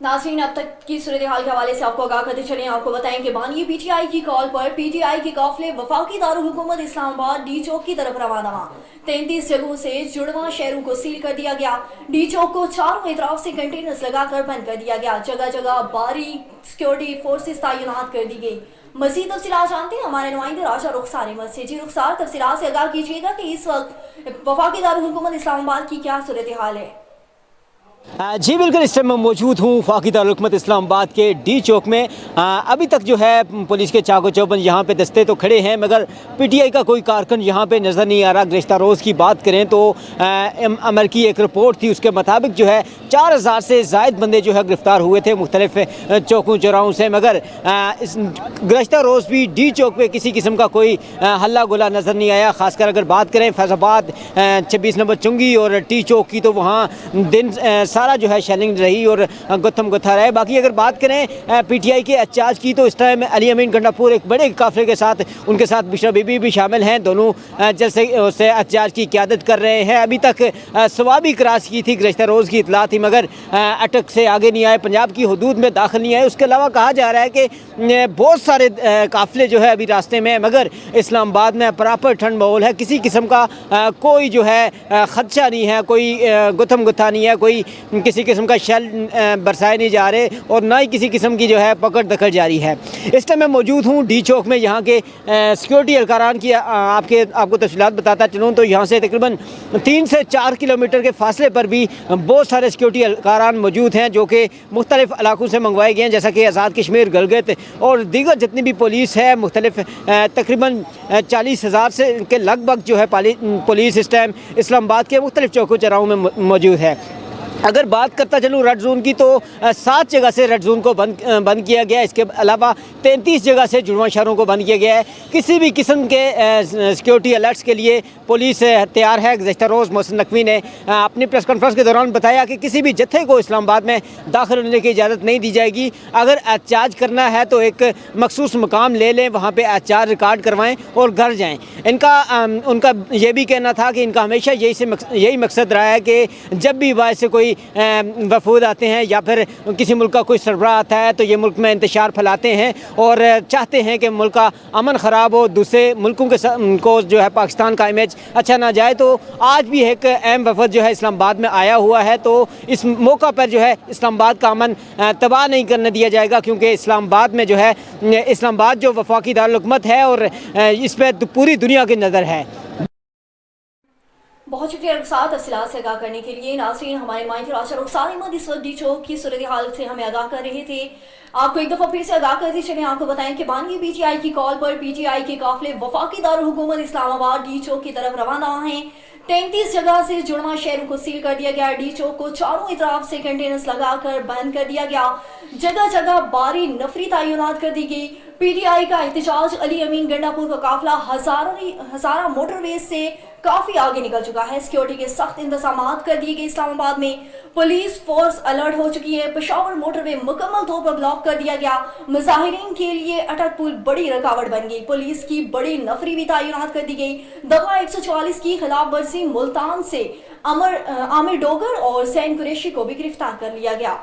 नाज़रीन, अब तक की सूरत हाल के हवाले से आपको आगाह करते चले। आपको बताएं कि बानी पीटीआई की कॉल पर पीटीआई के काफिले वफाकी दारुल हुकूमत इस्लामाबाद डी चौक की तरफ रवाना हुआ। 33 जगहों से जुड़वा शहरों को सील कर दिया गया। डी चौक को चारों तरफ से कंटेनर्स लगाकर बंद कर दिया गया। जगह जगह भारी सिक्योरिटी फोर्सेस तैनात कर दी गई। मजीद तफसीलात जानते हैं हमारे नुमाइंदे राशा रुखसार अहमद से। जी रुखसार, तफसीलात से आगाह कीजिएगा कि इस वक्त वफाकी दारुल हुकूमत इस्लामाबाद की क्या सूरत हाल है। जी बिल्कुल, इस टाइम मैं मौजूद हूँ वफाकी दारुल हुकूमत इस्लामाबाद के डी चौक में। अभी तक जो है पुलिस के चाको चौबंद यहाँ पे दस्ते तो खड़े हैं, मगर पीटीआई का कोई कारकुन यहाँ पे नज़र नहीं आ रहा। गुज़श्ता रोज़ की बात करें तो अमर की एक रिपोर्ट थी, उसके मुताबिक जो है 4000 से ज़ायद बंदे जो है गिरफ़्तार हुए थे मुख्तलिफ चौकों चौराहों से, मगर गुज़श्ता रोज़ भी डी चौक पर किसी किस्म का कोई हल्ला गुला नज़र नहीं आया। ख़ासकर अगर बात करें फैज़ाबाद 26 नंबर चुंगी और टी चौक की, तो वहाँ दिन सारा जो है शेलिंग रही और गुत्थम गुत्था रहे। बाकी अगर बात करें पीटीआई के इंचार्ज की, तो इस टाइम अली अमीन गंडापुर एक बड़े काफ़िले के साथ, उनके साथ बिशरा बीबी भी शामिल हैं। दोनों जलसे से इंचार्ज की क़यादत कर रहे हैं। अभी तक सवाबी क्रॉस की थी, गुज़श्ता रोज़ की इतला थी, मगर अटक से आगे नहीं आए, पंजाब की हदूद में दाखिल नहीं आए। उसके अलावा कहा जा रहा है कि बहुत सारे काफ़िले जो है अभी रास्ते में, मगर इस्लामाबाद में प्रॉपर ठंड माहौल है। किसी किस्म का कोई जो है ख़दशा नहीं है, कोई गुत्थम गुत्था नहीं है, कोई किसी किस्म का शेल बरसाए नहीं जा रहे और ना ही किसी किस्म की जो है पकड़ दखल जारी है। इस टाइम मैं मौजूद हूँ डी चौक में। यहाँ के सिक्योरिटी एहलकारान की आपको तफसीलात बताता चलूँ तो यहाँ से तकरीबन 3 से 4 किलोमीटर के फासले पर भी बहुत सारे सिक्योरिटी एहलकारान मौजूद हैं, जो कि मुख्तलिफ इलाकों से मंगवाए गए हैं, जैसा कि आज़ाद कश्मीर, गलगित और दीगर जितनी भी पुलिस है, मुख्तलिफ तकरीबन 40,000 से के लगभग जो है पुलिस इस टाइम इस्लामाबाद के मुख्तलिफ चौकों चौराहों में मौजूद है। अगर बात करता चलूँ रेड जोन की, तो 7 जगह से रेड जोन को बंद किया गया है। इसके अलावा 33 जगह से जुड़वा शहरों को बंद किया गया है। किसी भी किस्म के सिक्योरिटी अलर्ट्स के लिए पुलिस तैयार है। गुज़श्ता रोज़ मोहसिन नकवी ने अपनी प्रेस कॉन्फ्रेंस के दौरान बताया कि किसी भी जत्थे को इस्लामाबाद में दाखिल होने की इजाज़त नहीं दी जाएगी। अगर एहतजाज करना है तो एक मखसूस मकाम ले लें, वहाँ पर एहतजाज रिकॉर्ड करवाएँ और घर जाएँ। उनका ये भी कहना था कि इनका हमेशा यही मकसद रहा है कि जब भी वहाँ से कोई वफूद आते हैं या फिर किसी मुल्क का कोई सरबराह आता है, तो ये मुल्क में इंतशार फैलाते हैं और चाहते हैं कि मुल्क का अमन ख़राब हो, दूसरे मुल्कों को जो है पाकिस्तान का इमेज अच्छा ना जाए। तो आज भी एक अहम वफद जो है इस्लामाबाद में आया हुआ है, तो इस मौका पर जो है इस्लामाबाद का अमन तबाह नहीं करने दिया जाएगा, क्योंकि इस्लामाबाद में जो है इस्लामाबाद जो वफाकी दारुल हुकूमत है और इस पर पूरी दुनिया की नज़र है। बहुत शुक्रिया रुखसार तफसीलात से आगाह करने के लिए। नाज़रीन, हमारे नुमाइंदे राशा रुखसार अहमद इस वक्त डी चौक की सूरत हाल से हमें आगाह कर रहे थे। आपको एक दफ़ा फिर से आगाह करते चले। आपको बताएं कि बानी पीटीआई की कॉल पर पीटीआई के काफिले वफाकी दारुल हुकूमत इस्लामाबाद डी चौक की तरफ रवाना हैं। 33 जगह से जुड़वा शहरों को सील कर दिया गया। डी चौक को चारों तरफ से कंटेनर्स लगाकर बंद कर दिया गया। जगह जगह भारी नफरी तैनात कर दी गई। पीटीआई का एहतजाज अली अमीन गंडापुर का काफिला हजारा मोटरवेज से काफी आगे निकल चुका है। सिक्योरिटी के सख्त इंतजाम कर दिए गए। इस्लामाबाद में पुलिस फोर्स अलर्ट हो चुकी है। पेशावर मोटरवे मुकम्मल तौर पर ब्लॉक कर दिया गया। मुजाहिरीन के लिए अटक पुल बड़ी रुकावट बन गई। पुलिस की बड़ी नफरी भी तैनात कर दी गई। दफा 144 की खिलाफ वर्जी मुल्तान से आमिर डोगर और सैन कुरैशी को भी गिरफ्तार कर लिया गया।